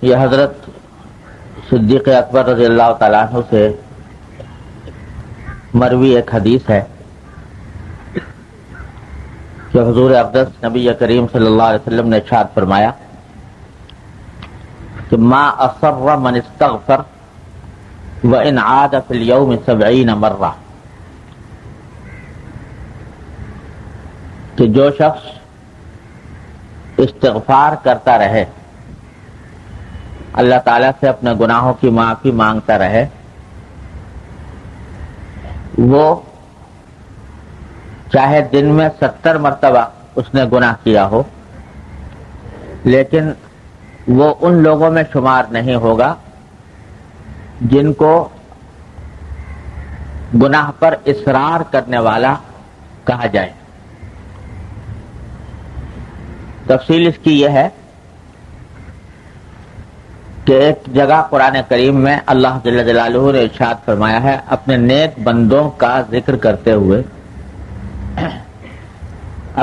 یہ حضرت صدیق اکبر رضی اللہ تعالیٰ عنہ سے مروی ایک حدیث ہے کہ حضور اقدس نبی کریم صلی اللہ علیہ وسلم نے ارشاد فرمایا کہ ما اصر من استغفر وان عاد فی اليوم 70 مرہ، کہ جو شخص استغفار کرتا رہے، اللہ تعالیٰ سے اپنے گناہوں کی معافی مانگتا رہے، وہ چاہے دن میں 70 مرتبہ اس نے گناہ کیا ہو، لیکن وہ ان لوگوں میں شمار نہیں ہوگا جن کو گناہ پر اصرار کرنے والا کہا جائے۔ تفصیل اس کی یہ ہے کہ ایک جگہ قرآن کریم میں اللہ جل جلالہ نے ارشاد فرمایا ہے اپنے نیک بندوں کا ذکر کرتے ہوئے،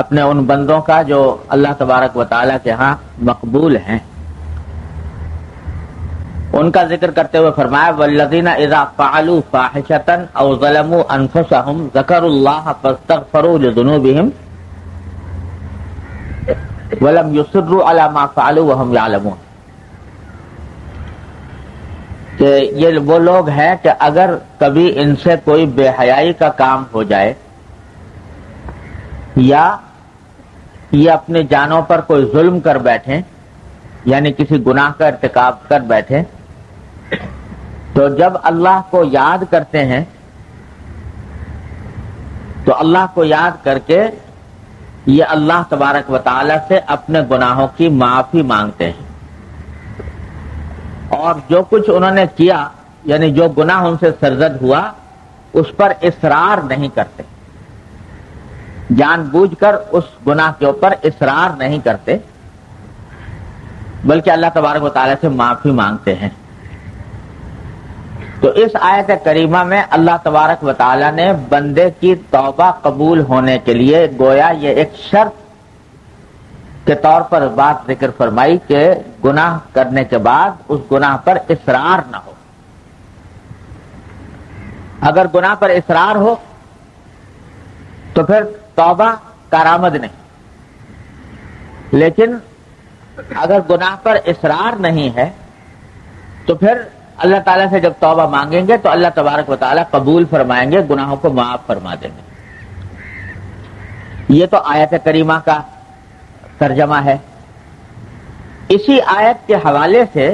اپنے ان بندوں کا جو اللہ تبارک و تعالیٰ کے ہاں مقبول ہیں، ان کا ذکر کرتے ہوئے فرمایا والذین اذا فعلوا فاحشۃ او ظلموا انفسهم ذکروا اللہ فاستغفروا لذنوبهم ولم يصروا على ما فعلوا وهم يعلمون، کہ یہ وہ لوگ ہیں کہ اگر کبھی ان سے کوئی بے حیائی کا کام ہو جائے یا یہ اپنی جانوں پر کوئی ظلم کر بیٹھیں، یعنی کسی گناہ کا ارتکاب کر بیٹھیں، تو جب اللہ کو یاد کرتے ہیں تو اللہ کو یاد کر کے یہ اللہ تبارک و تعالی سے اپنے گناہوں کی معافی مانگتے ہیں، اور جو کچھ انہوں نے کیا یعنی جو گناہ ان سے سرزد ہوا اس پر اصرار نہیں کرتے، جان بوجھ کر اس گناہ کے اوپر اصرار نہیں کرتے، بلکہ اللہ تبارک و تعالی سے معافی مانگتے ہیں۔ تو اس آیت کریمہ میں اللہ تبارک و تعالی نے بندے کی توبہ قبول ہونے کے لیے گویا یہ ایک شرط کے طور پر بات ذکر فرمائی کہ گناہ کرنے کے بعد اس گناہ پر اصرار نہ ہو۔ اگر گناہ پر اصرار ہو تو پھر توبہ کارآمد نہیں، لیکن اگر گناہ پر اصرار نہیں ہے تو پھر اللہ تعالیٰ سے جب توبہ مانگیں گے تو اللہ تبارک و تعالیٰ قبول فرمائیں گے، گناہوں کو معاف فرما دیں گے۔ یہ تو آیت کریمہ کا ترجمہ ہے۔ اسی آیت کے حوالے سے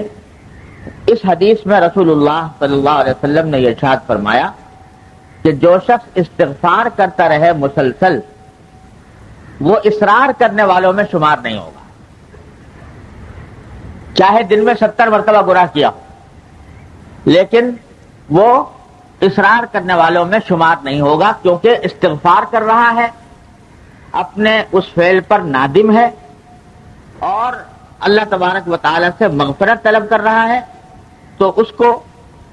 اس حدیث میں رسول اللہ صلی اللہ علیہ وسلم نے یہ ارشاد فرمایا کہ جو شخص استغفار کرتا رہے مسلسل وہ اصرار کرنے والوں میں شمار نہیں ہوگا، چاہے دن میں 70 مرتبہ گناہ کیا ہو، لیکن وہ اصرار کرنے والوں میں شمار نہیں ہوگا، کیونکہ استغفار کر رہا ہے، اپنے اس فعل پر نادم ہے اور اللہ تبارک و تعالی سے مغفرت طلب کر رہا ہے، تو اس کو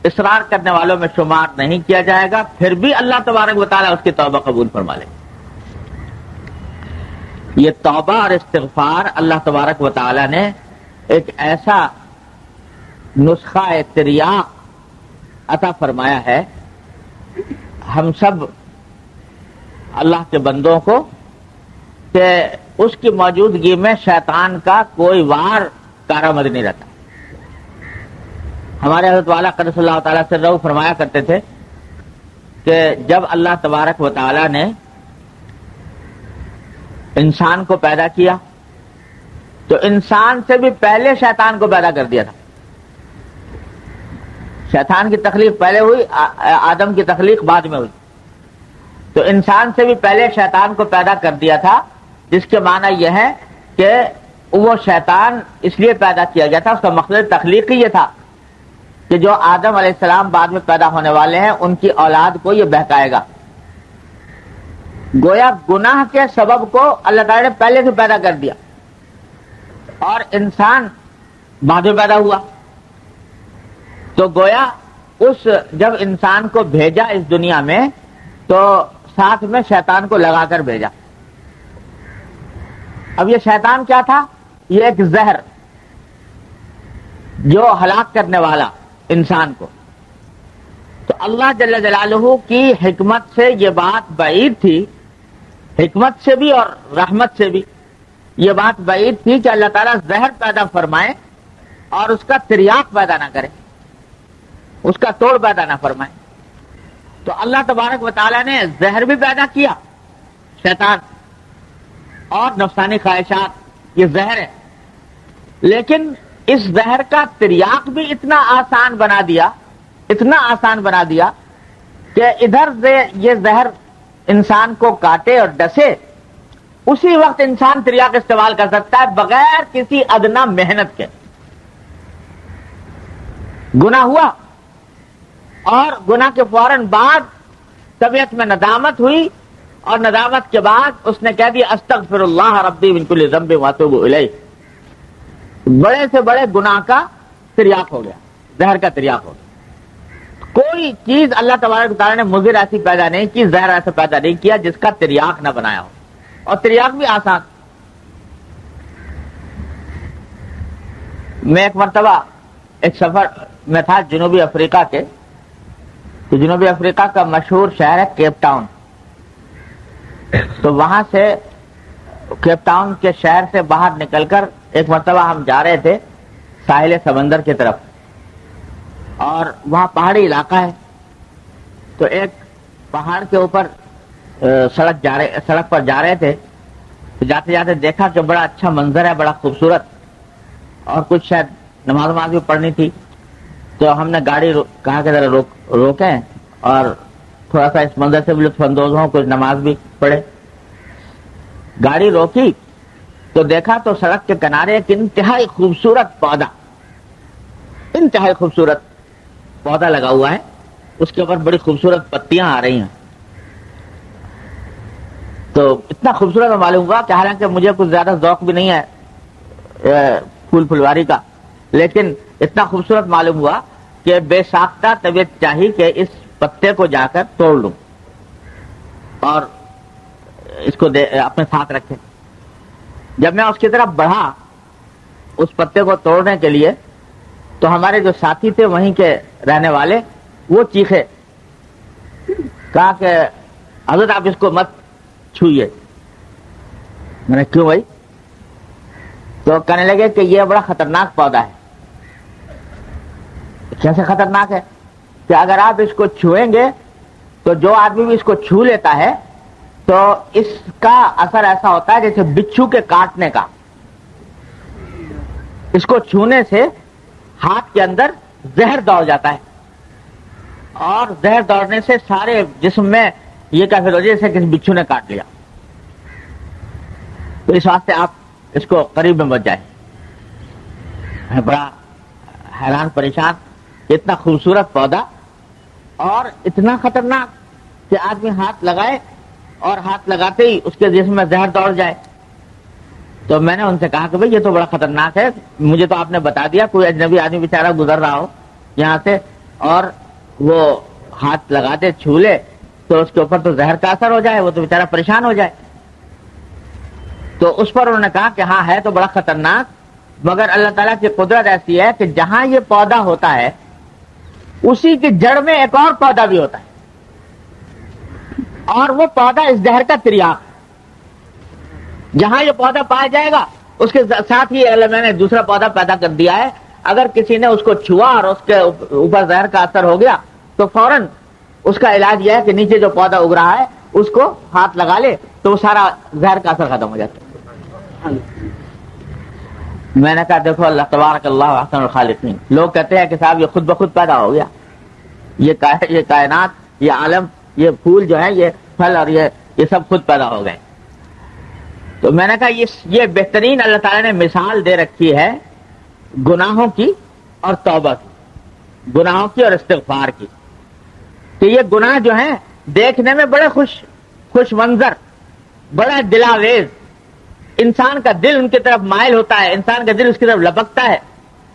اصرار کرنے والوں میں شمار نہیں کیا جائے گا، پھر بھی اللہ تبارک و تعالی اس کی توبہ قبول فرما لے گا۔ یہ توبہ اور استغفار اللہ تبارک و تعالی نے ایک ایسا نسخہ تریاق عطا فرمایا ہے ہم سب اللہ کے بندوں کو کہ اس کی موجودگی میں شیطان کا کوئی وار کارآمد نہیں رہتا۔ ہمارے حضرت والا قدس اللہ تعالیٰ سے رضا فرمایا کرتے تھے کہ جب اللہ تبارک و تعالیٰ نے انسان کو پیدا کیا تو انسان سے بھی پہلے شیطان کو پیدا کر دیا تھا۔ شیطان کی تخلیق پہلے ہوئی، آدم کی تخلیق بعد میں ہوئی، تو انسان سے بھی پہلے شیطان کو پیدا کر دیا تھا، جس کے معنی یہ ہے کہ وہ شیطان اس لیے پیدا کیا گیا تھا، اس کا مقصد تخلیق ہی یہ تھا کہ جو آدم علیہ السلام بعد میں پیدا ہونے والے ہیں ان کی اولاد کو یہ بہکائے گا۔ گویا گناہ کے سبب کو اللہ تعالی نے پہلے سے پیدا کر دیا اور انسان بعد میں پیدا ہوا، تو گویا اس جب انسان کو بھیجا اس دنیا میں تو ساتھ میں شیطان کو لگا کر بھیجا۔ اب یہ شیطان کیا تھا؟ یہ ایک زہر جو ہلاک کرنے والا انسان کو. تو اللہ جل جلالہ کی حکمت سے یہ بات بعید تھی، حکمت سے بھی اور رحمت سے بھی یہ بات بعید تھی کہ اللہ تعالیٰ زہر پیدا فرمائے اور اس کا تریاق پیدا نہ کرے، اس کا توڑ پیدا نہ فرمائے. تو اللہ تبارک و تعالیٰ نے زہر بھی پیدا کیا، شیطان اور نفسانی خواہشات، یہ زہر ہے. لیکن اس زہر کا تریاق بھی اتنا آسان بنا دیا، اتنا آسان بنا دیا کہ ادھر سے یہ زہر انسان کو کاٹے اور ڈسے، اسی وقت انسان تریاق استعمال کر سکتا ہے بغیر کسی ادنا محنت کے. گناہ ہوا اور گناہ کے فوراً بعد طبیعت میں ندامت ہوئی، اور ندامت کے بعد اس نے کہہ دیا استغفر اللہ ربی من کل ذنب واتوب الیہ. بڑے سے بڑے گناہ کا تریاق ہو گیا، زہر کا تریاق ہو گیا. کوئی چیز اللہ تبارک تعالیٰ نے مضر ایسی پیدا نہیں کی، زہر ایسا پیدا نہیں کیا جس کا تریاق نہ بنایا ہو، اور تریاق بھی آسان. میں ایک مرتبہ ایک سفر میں تھا جنوبی افریقہ کے. تو جنوبی افریقہ کا مشہور شہر ہے کیپ ٹاؤن. تو وہاں سے کیپ ٹاؤن کے شہر سے باہر نکل کر ایک مرتبہ ہم جا رہے تھے ساحل سمندر کی طرف، اور وہاں پہاڑی علاقہ ہے. تو ایک پہاڑ کے اوپر سڑک پر جا رہے تھے. تو جاتے جاتے دیکھا کہ بڑا اچھا منظر ہے، بڑا خوبصورت، اور کچھ شاید نماز بھی پڑھنی تھی. تو ہم نے گاڑی کہا کہ ذرا روکیں اور تھوڑا سا اس منظر سے بھی لطف اندوز ہوں، کچھ نماز بھی پڑھے. گاڑی روکی تو دیکھا تو سڑک کے کنارے ایک انتہائی خوبصورت پودا، انتہائی خوبصورت پودا لگا ہوا ہے. اس کے اوپر بڑی خوبصورت پتیاں آ رہی ہیں. تو اتنا خوبصورت معلوم ہوا کہ حالانکہ مجھے کچھ زیادہ ذوق بھی نہیں ہے پھول پھلواری کا، لیکن اتنا خوبصورت معلوم ہوا کہ بے ساختہ طبیعت چاہیے کہ اس پتے کو جا کر توڑ لوں اور اس کو اپنے ساتھ رکھے. جب میں اس کی طرف بڑھا اس پتے کو توڑنے کے لیے، تو ہمارے جو ساتھی تھے وہیں کے رہنے والے، وہ چیخے، کہا کہ حضرت آپ اس کو مت چھوئیے. میں نے کیوں بھائی؟ تو کہنے لگے کہ یہ بڑا خطرناک پودا ہے. کیسے خطرناک ہے؟ کہ اگر آپ اس کو چھوئیں گے تو جو آدمی بھی اس کو چھو لیتا ہے تو اس کا اثر ایسا ہوتا ہے جیسے بچھو کے کاٹنے کا. اس کو چھونے سے ہاتھ کے اندر زہر دوڑ جاتا ہے، اور زہر دوڑنے سے سارے جسم میں یہ کیفیت ہو جیسے کسی بچھو نے کاٹ لیا. تو اس واسطے آپ اس کو قریب میں مت جائیں. میں بڑا حیران پریشان، اتنا خوبصورت پودا اور اتنا خطرناک کہ آدمی ہاتھ لگائے اور ہاتھ لگاتے ہی اس کے جسم میں زہر دوڑ جائے. تو میں نے ان سے کہا کہ بھئی یہ تو بڑا خطرناک ہے، مجھے تو آپ نے بتا دیا کوئی اجنبی آدمی بیچارہ گزر رہا ہو یہاں سے اور وہ ہاتھ لگاتے چھو لے تو اس کے اوپر تو زہر کا اثر ہو جائے، وہ تو بیچارہ پریشان ہو جائے. تو اس پر انہوں نے کہا کہ ہاں ہے تو بڑا خطرناک، مگر اللہ تعالیٰ کی قدرت ایسی ہے کہ جہاں یہ پودا ہوتا ہے اسی کی جڑ میں ایک اور پودا بھی ہوتا ہے، اور وہ پودا اس زہر کا تریاق. جہاں یہ پودا پایا جائے گا اس کے ساتھ ہی اللہ میں نے دوسرا پودا پیدا کر دیا ہے. اگر کسی نے اس کو چھوا اور اس کے اوپر زہر کا اثر ہو گیا تو فوراً اس کا علاج یہ ہے کہ نیچے جو پودا اگ رہا ہے اس کو ہاتھ لگا لے تو وہ سارا زہر کا اثر ختم ہو جاتا ہے. میں نے کہا دیکھو اللہ تبارک اللہ احسن الخالقین. لوگ کہتے ہیں کہ صاحب یہ خود بخود پیدا ہو گیا، یہ کائنات، یہ عالم، یہ پھول جو ہے، یہ پھل اور یہ سب خود پیدا ہو گئے. تو میں نے کہا یہ بہترین اللہ تعالیٰ نے مثال دے رکھی ہے گناہوں کی اور توبہ کی، گناہوں کی اور استغفار کی. کہ یہ گناہ جو ہیں دیکھنے میں بڑے خوش منظر، بڑا دلاویز، انسان کا دل ان کی طرف مائل ہوتا ہے، انسان کا دل اس کی طرف لپکتا ہے،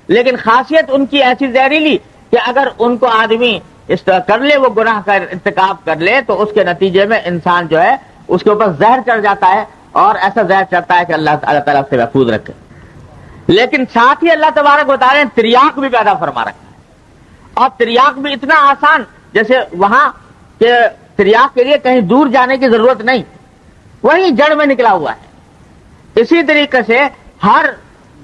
لیکن خاصیت ان کی ایسی زہریلی کہ اگر ان کو آدمی اس طرح کر لے، وہ گناہ کا ارتکاب کر لے، تو اس کے نتیجے میں انسان جو ہے اس کے اوپر زہر چڑھ جاتا ہے، اور ایسا زہر چڑھتا ہے کہ اللہ تعالیٰ سے محفوظ رکھے. لیکن ساتھ ہی اللہ تبارک و تعالیٰ نے تریاق بھی پیدا فرما رکھا ہے، اور تریاق بھی اتنا آسان، جیسے وہاں کہ تریاق کے لیے کہیں دور جانے کی ضرورت نہیں، وہی جڑ میں نکلا ہوا ہے۔ اسی طریقے سے ہر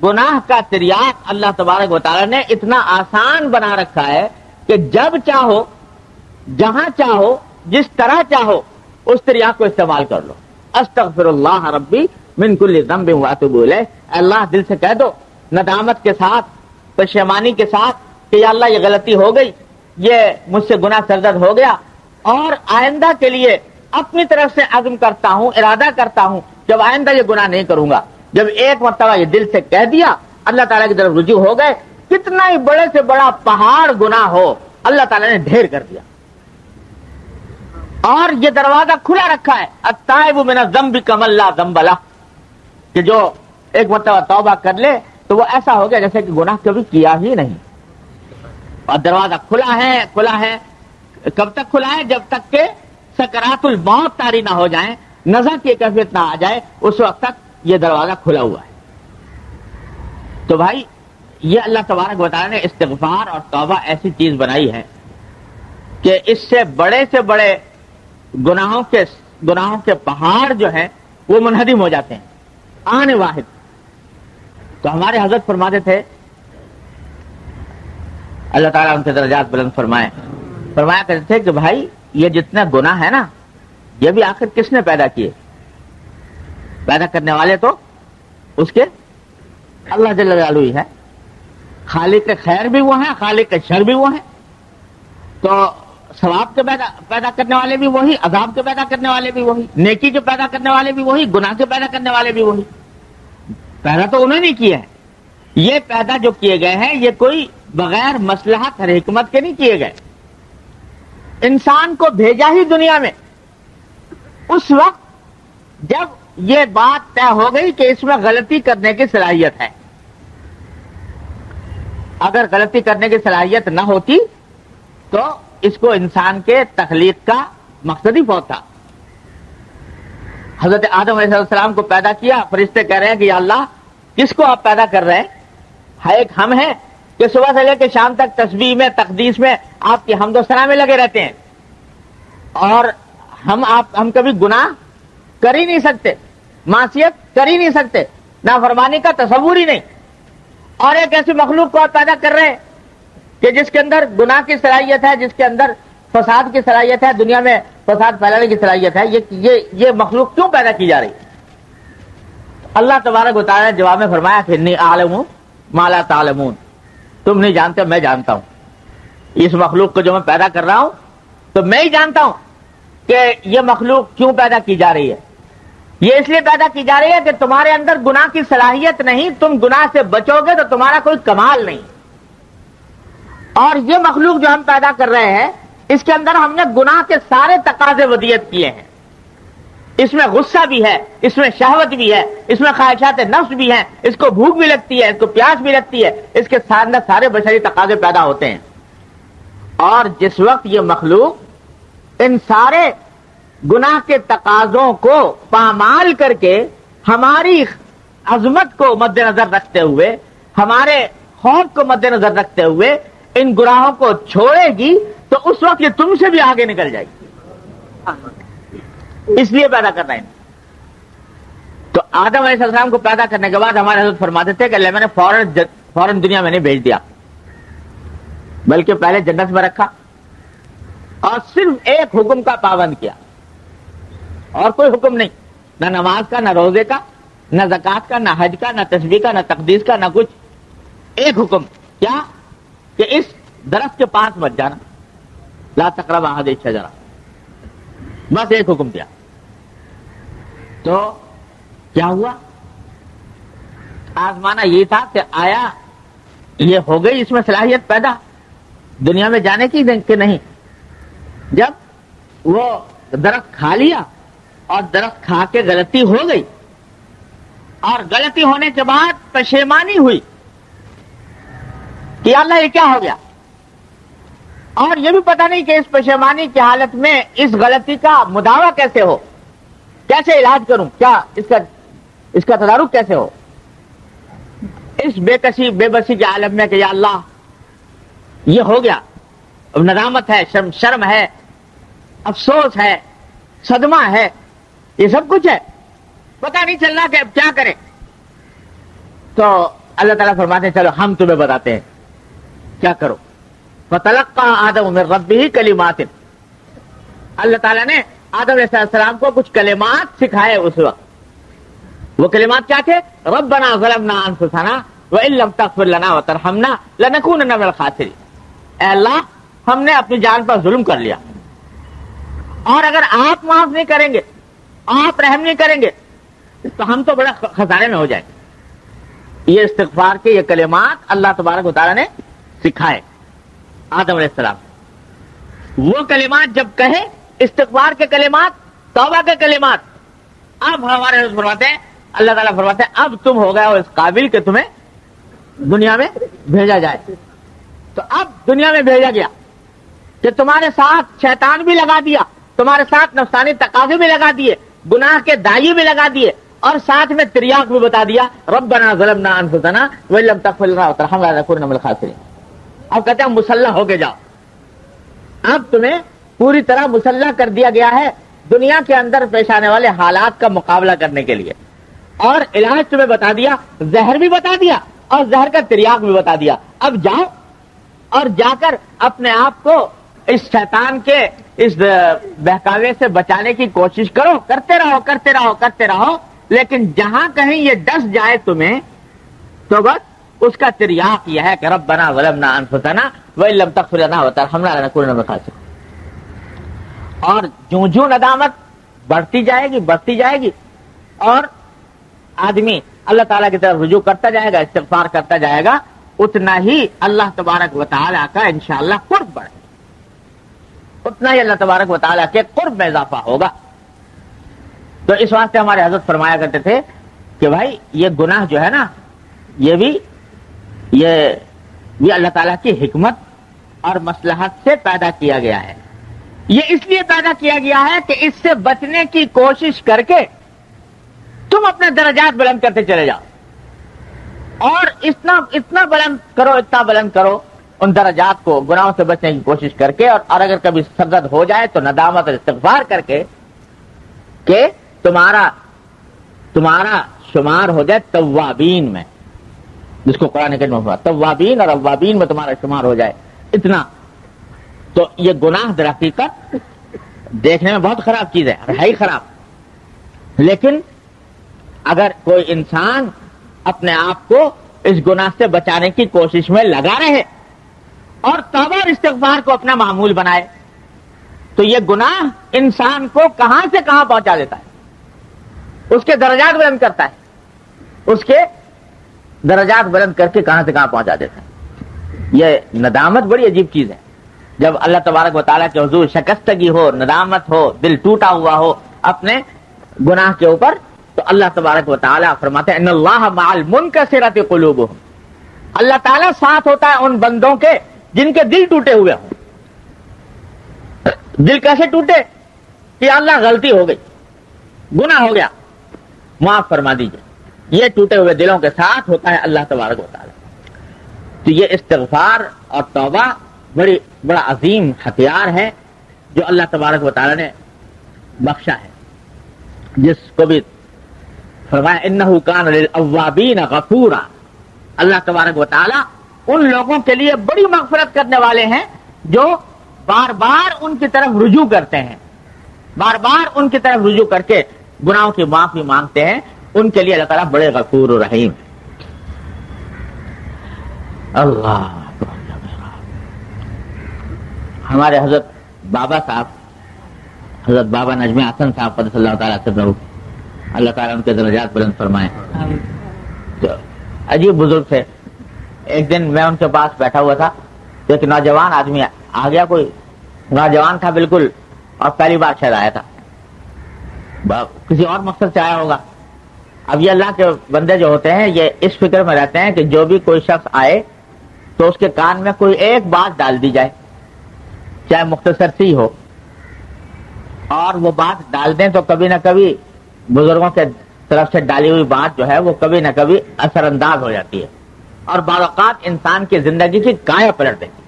گناہ کا تریاق اللہ تبارک و تعالیٰ نے اتنا آسان بنا رکھا ہے کہ جب چاہو، جہاں چاہو، جس طرح چاہو اس تریاق کو استعمال کر لو۔ استغفر اللہ ربی من کل ذنب واتوب الیہ، اللہ دل سے کہہ دو، ندامت کے ساتھ، پشیمانی کے ساتھ کہ یا اللہ یہ غلطی ہو گئی، یہ مجھ سے گناہ سرزد ہو گیا، اور آئندہ کے لیے اپنی طرف سے عزم کرتا ہوں، ارادہ کرتا ہوں جب آئندہ یہ گناہ نہیں کروں گا۔ جب ایک مرتبہ یہ دل سے کہہ دیا، اللہ تعالیٰ کی طرف رجوع ہو گئے، کتنا ہی بڑے سے بڑا پہاڑ گناہ ہو اللہ تعالیٰ نے ڈھیر کر دیا۔ اور یہ دروازہ کھلا رکھا ہے، التائب من الذنب کمن لا ذنب لہ، کہ جو ایک مرتبہ توبہ کر لے تو وہ ایسا ہو گیا جیسے کہ گناہ کبھی کیا ہی نہیں۔ اور دروازہ کھلا ہے، کھلا ہے، کب تک کھلا ہے؟ جب تک کہ سکرات الموت طاری نہ ہو جائیں، نزع کی کیفیت نہ آ جائے، اس وقت تک یہ دروازہ کھلا ہوا ہے۔ تو بھائی یہ اللہ تبارک و تعالیٰ نے استغفار اور توبہ ایسی چیز بنائی ہے کہ اس سے بڑے گناہوں کے پہاڑ جو ہیں وہ منہدم ہو جاتے ہیں آنے واحد۔ تو ہمارے حضرت فرماتے تھے، اللہ تعالیٰ ان کے درجات بلند فرمایا کرتے تھے کہ بھائی یہ جتنا گناہ ہے نا، یہ بھی آخر کس نے پیدا کیے؟ پیدا کرنے والے تو اس کے اللہ جل جلالہ ہی ہے۔ خالق خیر بھی وہ ہیں، خالق شر بھی وہ ہیں۔ تو ثواب کے پیدا کرنے والے بھی وہی، عذاب کے پیدا کرنے والے بھی وہی، نیکی کے پیدا کرنے والے بھی وہی، گناہ کے پیدا کرنے والے بھی وہی۔ پیدا تو انہوں نے کیے ہیں۔ یہ پیدا جو کیے گئے ہیں یہ کوئی بغیر مصلحت اور حکمت کے نہیں کیے گئے۔ انسان کو بھیجا ہی دنیا میں اس وقت جب یہ بات طے ہو گئی کہ اس میں غلطی کرنے کی صلاحیت ہے۔ اگر غلطی کرنے کی صلاحیت نہ ہوتی تو اس کو انسان کے تخلیق کا مقصد ہی بہت تھا۔ حضرت آدم علیہ السلام کو پیدا کیا، فرشتے کہہ رہے ہیں کہ یا اللہ کس کو آپ پیدا کر رہے ہیں؟ ایک ہم ہیں کہ صبح سے لے کے شام تک تسبیح میں، تقدیس میں، آپ کی حمد و ثنا میں لگے رہتے ہیں، اور ہم کبھی گناہ کر ہی نہیں سکتے، معصیت کر ہی نہیں سکتے، نافرمانی کا تصور ہی نہیں، اور ایک ایسی مخلوق کو آپ پیدا کر رہے ہیں کہ جس کے اندر گناہ کی صلاحیت ہے، جس کے اندر فساد کی صلاحیت ہے، دنیا میں فساد پھیلانے کی صلاحیت ہے، یہ مخلوق کیوں پیدا کی جا رہی؟ اللہ تبارک و تعالیٰ نے جواب میں فرمایا کہ انی اعلم ما لا تعلمون، تم نہیں جانتے، میں جانتا ہوں۔ اس مخلوق کو جو میں پیدا کر رہا ہوں تو میں ہی جانتا ہوں کہ یہ مخلوق کیوں پیدا کی جا رہی ہے۔ یہ اس لیے پیدا کی جا رہی ہے کہ تمہارے اندر گناہ کی صلاحیت نہیں، تم گناہ سے بچو گے تو تمہارا کوئی کمال نہیں۔ اور یہ مخلوق جو ہم پیدا کر رہے ہیں اس کے اندر ہم نے گناہ کے سارے تقاضے ودیت کیے ہیں۔ اس میں غصہ بھی ہے، اس میں شہوت بھی ہے، اس میں خواہشات نفس بھی ہیں، اس کو بھوک بھی لگتی ہے، اس کو پیاس بھی لگتی ہے، اس کے اندر سارے بشری تقاضے پیدا ہوتے ہیں۔ اور جس وقت یہ مخلوق ان سارے گناہ کے تقاضوں کو پامال کر کے ہماری عظمت کو مد نظر رکھتے ہوئے، ہمارے خوف کو مد نظر رکھتے ہوئے ان گناہوں کو چھوڑے گی تو اس وقت یہ تم سے بھی آگے نکل جائے گی۔ اس لیے پیدا کرنا ہے۔ تو آدم علیہ السلام کو پیدا کرنے کے بعد ہمارے حضرت فرماتے تھے کہ اللہ میں نے فوراً دنیا میں نہیں بھیج دیا، بلکہ پہلے جنت میں رکھا اور صرف ایک حکم کا پابند کیا، اور کوئی حکم نہیں، نہ نماز کا، نہ روزے کا، نہ زکوٰۃ کا، نہ حج کا، نہ تسبیح کا، نہ تقدیس کا، نہ کچھ۔ ایک حکم کیا کہ اس درخت کے پاس مت جانا، لا تقربوا هذه الشجرة، بس ایک حکم دیا۔ تو کیا ہوا؟ آزمانا یہ تھا کہ آیا یہ ہو گئی اس میں صلاحیت پیدا دنیا میں جانے کی کہ نہیں۔ جب وہ درخت کھا لیا اور درخت کھا کے غلطی ہو گئی، اور غلطی ہونے کے بعد پشیمانی ہوئی کہ اللہ یہ کیا ہو گیا، اور یہ بھی پتہ نہیں کہ اس پشیمانی کی حالت میں اس غلطی کا مداوع کیسے ہو، کیسے علاج کروں، کیا اس کا تدارک کیسے ہو۔ اس بے بسی کے عالم میں کہ یا اللہ یہ ہو گیا، اب ندامت ہے، شرم ہے، افسوس ہے، صدمہ ہے، یہ سب کچھ ہے، پتہ نہیں چل رہا کہ اب کیا کرے. تو اللہ تعالیٰ فرماتے ہیں چلو ہم تمہیں بتاتے ہیں کیا کرو. فَتَلَقَّىٰ آدَمُ مِن رَبِّهِ كَلِمَاتٍ، اللہ تعالیٰ نے آدم علیہ السلام کو کچھ کلمات سکھائے اس وقت. وہ کلمات کیا تھے؟ رَبَّنَا ظَلَمْنَا أَنفُسَنَا وَإِن لَّمْ تَغْفِرْ لَنَا وَتَرْحَمْنَا لَنَكُونَنَّ مِنَ الْخَاسِرِينَ. اے اللہ ہم نے اپنی جان پر ظلم کر لیا، اور اگر آپ معاف نہیں کریں گے، آپ رحم نہیں کریں گے تو ہم تو بڑا خسارے میں ہو جائیں گے. یہ استغفار کے یہ کلمات اللہ تبارک و تعالیٰ نے سکھائے آدم علیہ السلام. وہ کلمات جب کہے، استغفار کے کلمات، توبہ کے کلمات، اب ہمارے حضرت فرماتے ہیں، اللہ تعالیٰ فرماتے ہیں اب تم ہو گئے ہو اس قابل کہ تمہیں دنیا میں بھیجا جائے. تو اب دنیا میں بھیجا گیا کہ تمہارے ساتھ شیطان بھی لگا دیا، تمہارے ساتھ نفسانی تقاضے بھی لگا دیے، گناہ کے دائی بھی لگا دیے، اور ساتھ میں تریاق بھی بتا دیا ربنا ظلمنا انفسنا وان لم تغفر لنا وترحمنا لنكونن من الخاسرین. اب کہتے ہیں مسلح ہو کے جاؤ، اب تمہیں پوری طرح مسلح کر دیا گیا ہے دنیا کے اندر پیش آنے والے حالات کا مقابلہ کرنے کے لیے، اور علاج تمہیں بتا دیا، زہر بھی بتا دیا اور زہر کا تریاق بھی بتا دیا. اب جاؤ اور جا کر اپنے آپ کو اس شیطان کے اس بہکاوے سے بچانے کی کوشش کرو، کرتے رہو کرتے رہو کرتے رہو، لیکن جہاں کہیں یہ ڈس جائے تمہیں تو بس اس کا تریاق یہ ہے کہ ربنا ظلمنا انفسنا وان لم تغفر لنا وترحمنا لنكونن من الخاسرین. اور جو ندامت بڑھتی جائے گی اور آدمی اللہ تعالیٰ کی طرف رجوع کرتا جائے گا، استغفار کرتا جائے گا، اتنا ہی اللہ تبارک و تعالیٰ کا انشاءاللہ قرب بڑھے، اتنا ہی اللہ تبارک و تعالیٰ کے قرب میں اضافہ ہوگا. تو اس واسطے ہمارے حضرت فرمایا کرتے تھے کہ بھائی یہ گناہ جو ہے نا، یہ بھی اللہ تعالیٰ کی حکمت اور مصلحت سے پیدا کیا گیا ہے. یہ اس لیے پیدا کیا گیا ہے کہ اس سے بچنے کی کوشش کر کے تم اپنے درجات بلند کرتے چلے جاؤ، اور اتنا بلند کرو ان درجات کو گناہوں سے بچنے کی کوشش کر کے، اور اگر کبھی سرزد ہو جائے تو ندامت اور استغفار کر کے کہ تمہارا شمار ہو جائے توابین میں، جس کو قرآن کریم میں توابین اور اوابین میں تمہارا شمار ہو جائے. اتنا تو یہ گناہ در حقیقت دیکھنے میں بہت خراب چیز ہے، ہے ہی خراب، لیکن اگر کوئی انسان اپنے آپ کو اس گناہ سے بچانے کی کوشش میں لگا رہے اور توبہ اور استغفار کو اپنا معمول بنائے تو یہ گناہ انسان کو کہاں سے کہاں پہنچا دیتا ہے، اس کے درجات بلند کرتا ہے، اس کے درجات بلند کر کے کہاں سے کہاں پہنچا دیتا ہے. یہ ندامت بڑی عجیب چیز ہے. جب اللہ تبارک و تعالیٰ کے حضور شکستگی ہو، ندامت ہو، دل ٹوٹا ہوا ہو اپنے گناہ کے اوپر، تو اللہ تبارک و تعالیٰ فرماتے ہیں ان اللہ مع المنکسرۃ قلوبہم، اللہ تعالیٰ ساتھ ہوتا ہے ان بندوں کے جن کے دل ٹوٹے ہوئے ہوں. دل کیسے ٹوٹے کہ اللہ غلطی ہو گئی، گناہ ہو گیا، معاف فرما دیجئے، یہ ٹوٹے ہوئے دلوں کے ساتھ ہوتا ہے اللہ تبارک و تعالیٰ. تو یہ استغفار اور توبہ بڑا عظیم ہتھیار ہے جو اللہ تبارک و تعالیٰ نے بخشا ہے، جس کو بھی فرمایا انہ کان للأوابین غفورا. اللہ تبارک و تعالیٰ ان لوگوں کے لیے بڑی مغفرت کرنے والے ہیں جو بار بار ان کی طرف رجوع کرتے ہیں، بار بار ان کی طرف رجوع کر کے گناہوں کی معافی مانگتے ہیں. ان کے لیے اللہ تعالیٰ بڑے غفور و رحیم. اللہ ہمارے حضرت بابا صاحب، حضرت بابا نجم حسن صاحب قدس اللہ تعالیٰ سبحانہ، اللہ تعالیٰ ان کے درجات بلند فرمائے. تو عجیب بزرگ تھے. ایک دن میں ان کے پاس بیٹھا ہوا تھا، ایک نوجوان آدمی آ گیا، کوئی نوجوان تھا بالکل، اور پہلی بار شاید آیا تھا، کسی اور مقصد سے آیا ہوگا. اب یہ اللہ کے بندے جو ہوتے ہیں یہ اس فکر میں رہتے ہیں کہ جو بھی کوئی شخص آئے تو اس کے کان میں کوئی ایک بات ڈال دی جائے، چاہے مختصر سی ہو، اور وہ بات ڈال دیں تو کبھی نہ کبھی بزرگوں کے طرف سے ڈالی ہوئی بات جو ہے وہ کبھی نہ کبھی اثر انداز ہو جاتی ہے. اور بعض اوقات انسان کی زندگی کی کایا پلٹ دیتی.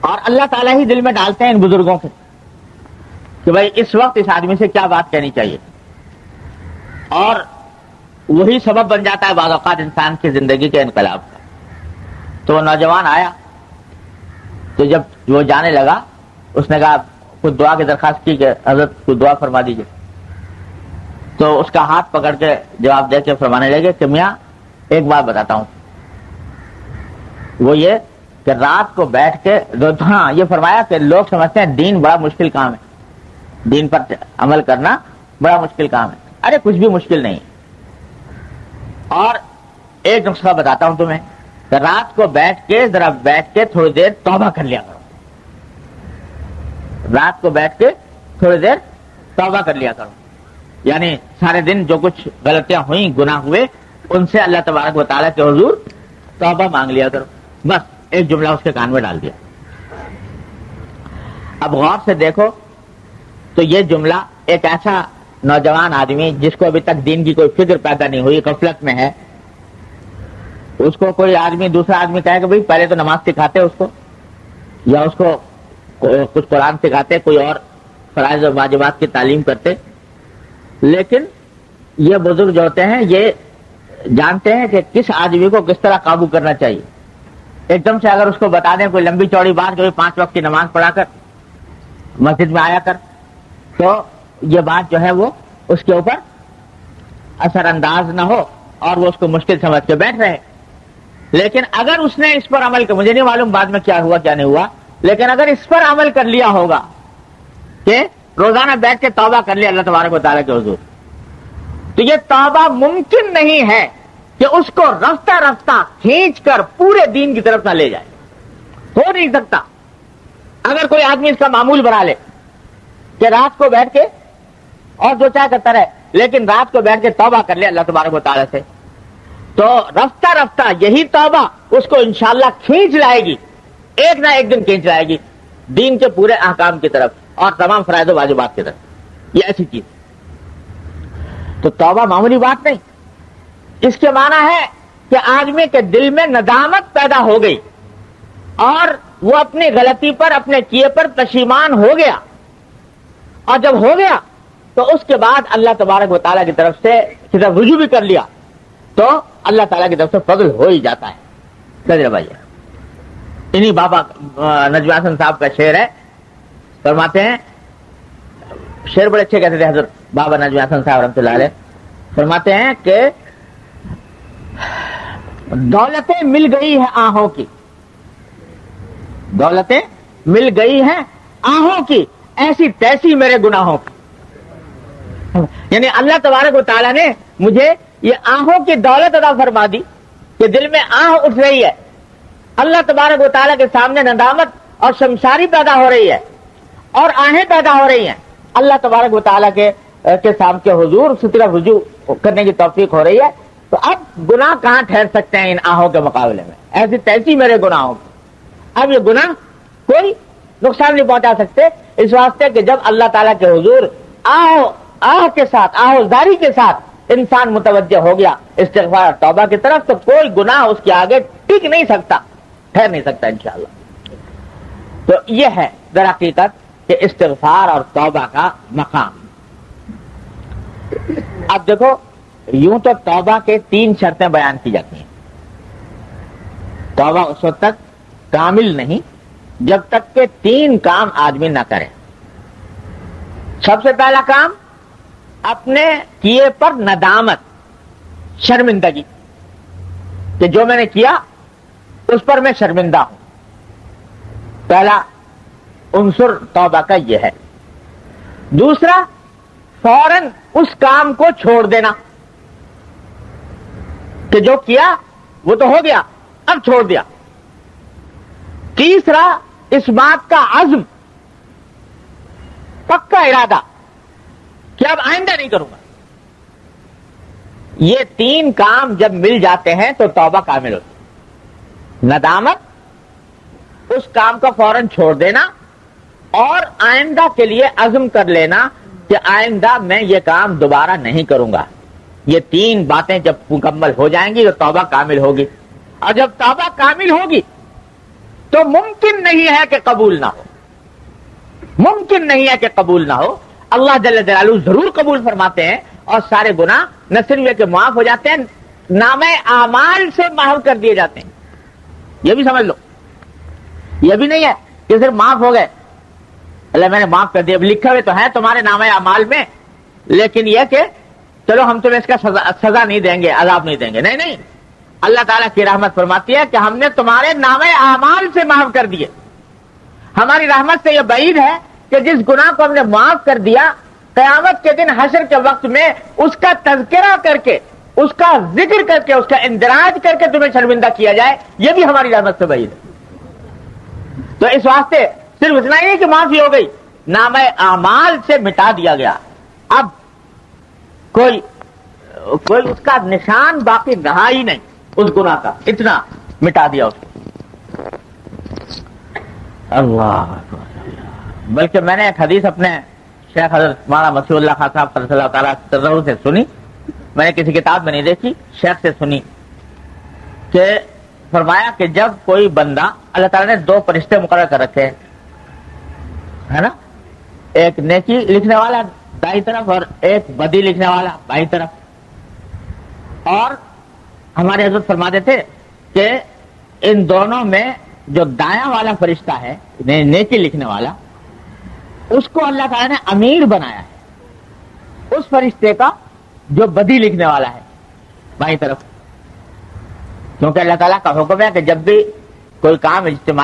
اور اللہ تعالیٰ ہی دل میں ڈالتے ہیں ان بزرگوں کے کہ بھائی اس وقت اس آدمی سے کیا بات کہنی چاہیے, اور وہی سبب بن جاتا ہے بعض اوقات انسان کی زندگی کے انقلاب کا. تو وہ نوجوان آیا, تو جب وہ جانے لگا اس نے کہا کچھ دعا کی درخواست کی کہ حضرت کچھ دعا فرما دیجیے. تو اس کا ہاتھ پکڑ کے جواب دے کے فرمانے لگے کہ میاں ایک بات بتاتا ہوں, وہ یہ کہ رات کو بیٹھ کے ہاں یہ فرمایا کہ لوگ سمجھتے ہیں دین بڑا مشکل کام ہے, دین پر عمل کرنا بڑا مشکل کام ہے. ارے کچھ بھی مشکل نہیں. اور ایک نسخہ بتاتا ہوں تمہیں کہ رات کو بیٹھ کے تھوڑی دیر توبہ کر لیا کرو. رات کو بیٹھ کے تھوڑی دیر توبہ کر لیا کرو, یعنی سارے دن جو کچھ غلطیاں ہوئیں, گناہ ہوئے, ان سے اللہ تبارک و تعالیٰ کے حضور توبہ مانگ لیا کرو. بس ایک جملہ اس کے کان میں ڈال دیا. اب غور سے دیکھو تو یہ جملہ ایک ایسا نوجوان آدمی جس کو ابھی تک دین کی کوئی فکر پیدا نہیں ہوئی, غفلت میں ہے, اس کو کوئی آدمی دوسرا آدمی کہے کہ بھائی پہلے تو نماز سکھاتے اس کو, یا اس کو کچھ قرآن سکھاتے, کوئی اور فرائض و واجبات کی تعلیم کرتے. لیکن یہ بزرگ جو ہوتے ہیں یہ جانتے ہیں کہ کس آدمی کو کس طرح قابو کرنا چاہیے. ایک دم سے اگر اس کو بتا دیں کوئی لمبی چوڑی بات کہ 5 وقت کی نماز پڑھا کر مسجد میں آیا کر, تو یہ بات جو ہے وہ اس کے اوپر اثر انداز نہ ہو اور وہ اس کو مشکل سمجھ کے بیٹھ رہے. لیکن اگر اس نے اس پر عمل کیا, مجھے نہیں معلوم بعد میں کیا ہوا کیا نہیں ہوا, لیکن اگر اس پر عمل کر لیا ہوگا کہ روزانہ بیٹھ کے توبہ کر لیا اللہ تبارک و تعالیٰ کے حضور, تو یہ توبہ ممکن نہیں ہے کہ اس کو رفتہ رفتہ کھینچ کر پورے دین کی طرف نہ لے جائے. ہو نہیں سکتا. اگر کوئی آدمی اس کا معمول بنا لے کہ رات کو بیٹھ کے اور جو چاہے کرتا رہے, لیکن رات کو بیٹھ کے توبہ کر لے اللہ تبارک و تعالیٰ سے, تو رفتہ رفتہ یہی توبہ اس کو انشاءاللہ کھینچ لائے گی, ایک نہ ایک دن کھینچ لائے گی دین کے پورے احکام کی طرف اور تمام فرائض و واجبات کی طرف. یہ ایسی چیز. تو توبہ معمولی بات نہیں. اس کے معنی ہے کہ آدمی کے دل میں ندامت پیدا ہو گئی اور وہ اپنی غلطی پر, اپنے کیے پر پشیمان ہو گیا, اور جب ہو گیا تو اس کے بعد اللہ تبارک و تعالیٰ کی طرف سے صرف رجوع بھی کر لیا تو اللہ تعالیٰ کی طرف سے فضل ہو ہی جاتا ہے. نظر بھائی انہی بابا نجم حسن صاحب کا شعر ہے, فرماتے ہیں, شعر بڑے اچھے کہتے تھے حضرت بابا نجم حسن صاحب رحمۃ اللہ علیہ, فرماتے ہیں کہ دولتیں مل گئی ہے آہوں کی, دولتیں مل گئی ہیں آہوں کی, ایسی تیسی میرے گناہوں کی. یعنی اللہ تبارک و تعالیٰ نے مجھے یہ آہوں کی دولت عطا فرما دی کہ دل میں آہ اٹھ رہی ہے, اللہ تبارک و تعالیٰ کے سامنے ندامت اور شمشاری پیدا ہو رہی ہے اور آہیں پیدا ہو رہی ہیں. اللہ تبارک و تعالیٰ کے سامنے حضور اسی طرح رجوع کرنے کی توفیق ہو رہی ہے. تو اب گناہ کہاں ٹھہر سکتے ہیں ان آہوں کے مقابلے میں, ایسی تیسی میرے گناہوں کی. اب یہ گناہ کوئی نقصان نہیں پہنچا سکتے, اس واسطے کہ جب اللہ تعالیٰ کے حضور آہ کے ساتھ, آہوزاری کے ساتھ انسان متوجہ ہو گیا استغفار اور توبہ کی طرف, تو کوئی گناہ اس کے آگے ٹک نہیں سکتا, ٹھہر نہیں سکتا انشاءاللہ. تو یہ ہے در حقیقت کہ استغفار اور توبہ کا مقام. اب دیکھو یوں تو توبہ کے 3 شرطیں بیان کی جاتی ہیں. توبہ اس وقت تک کامل نہیں جب تک کہ 3 کام آدمی نہ کرے. سب سے پہلا کام اپنے کیے پر ندامت, شرمندگی, کہ جو میں نے کیا اس پر میں شرمندہ ہوں. پہلا عنصر توبہ کا یہ ہے. دوسرا فوراً اس کام کو چھوڑ دینا کہ جو کیا وہ تو ہو گیا, اب چھوڑ دیا. تیسرا اس بات کا عزم, پکا ارادہ کہ اب آئندہ نہیں کروں گا. یہ 3 کام جب مل جاتے ہیں تو توبہ کامل ہوتی ہے. ندامت, اس کام کو فوراً چھوڑ دینا, اور آئندہ کے لیے عزم کر لینا کہ آئندہ میں یہ کام دوبارہ نہیں کروں گا. یہ تین باتیں جب مکمل ہو جائیں گی تو توبہ کامل ہوگی، اور جب توبہ کامل ہوگی تو ممکن نہیں ہے کہ قبول نہ ہو، ممکن نہیں ہے کہ قبول نہ ہو۔ اللہ جل جلالہ ضرور قبول فرماتے ہیں، اور سارے گناہ نہ صرف یہ کہ معاف ہو جاتے ہیں، نامہ اعمال سے محو کر دیے جاتے ہیں۔ یہ بھی سمجھ لو، یہ بھی نہیں ہے کہ صرف معاف ہو گئے، اللہ میں نے معاف کر دیا، لکھے ہوئے تو ہیں تمہارے نامہ اعمال میں، لیکن یہ کہ چلو ہم تمہیں اس کا سزا نہیں دیں گے، عذاب نہیں دیں گے، نہیں نہیں، اللہ تعالیٰ کی رحمت فرماتی ہے کہ ہم نے تمہارے نامہ اعمال سے معاف کر دیے۔ ہماری رحمت سے یہ بعید ہے کہ جس گناہ کو ہم نے معاف کر دیا، قیامت کے دن حشر کے وقت میں اس کا تذکرہ کر کے، اس کا ذکر کر کے، اس کا اندراج کر کے تمہیں شرمندہ کیا جائے، یہ بھی ہماری رحمت سے بعید ہے۔ تو اس واسطے صرف اتنا ہی نہیں کہ معافی ہو گئی، نامہ اعمال سے مٹا دیا گیا، اب کوئی اس کا نشان باقی رہا ہی نہیں اس گناہ کا، اتنا مٹا دیا اس کو۔ اللہ بلکہ میں نے ایک حدیث اپنے شیخ حضرت مولانا مسیح اللہ خان صاحب صلی اللہ تعالیٰ سے سنی، میں نے کسی کتاب میں نہیں دیکھی، شیخ سے سنی، کہ فرمایا کہ جب کوئی بندہ، اللہ تعالیٰ نے دو فرشتے مقرر کر رکھے ہیں، ہے نا، ایک نیکی لکھنے والا دائیں طرف اور ایک بدی لکھنے والا بائیں طرف، اور ہمارے حضرت فرماتے تھے کہ ان دونوں میں جو دایاں والا فرشتہ ہے نیکی لکھنے والا، اس کو اللہ تعالیٰ نے امیر بنایا ہے اس فرشتے کا جو بدی لکھنے والا ہے بائیں طرف، کیونکہ اللہ تعالیٰ کا حکم ہے کہ جب بھی کوئی کام اجتماعی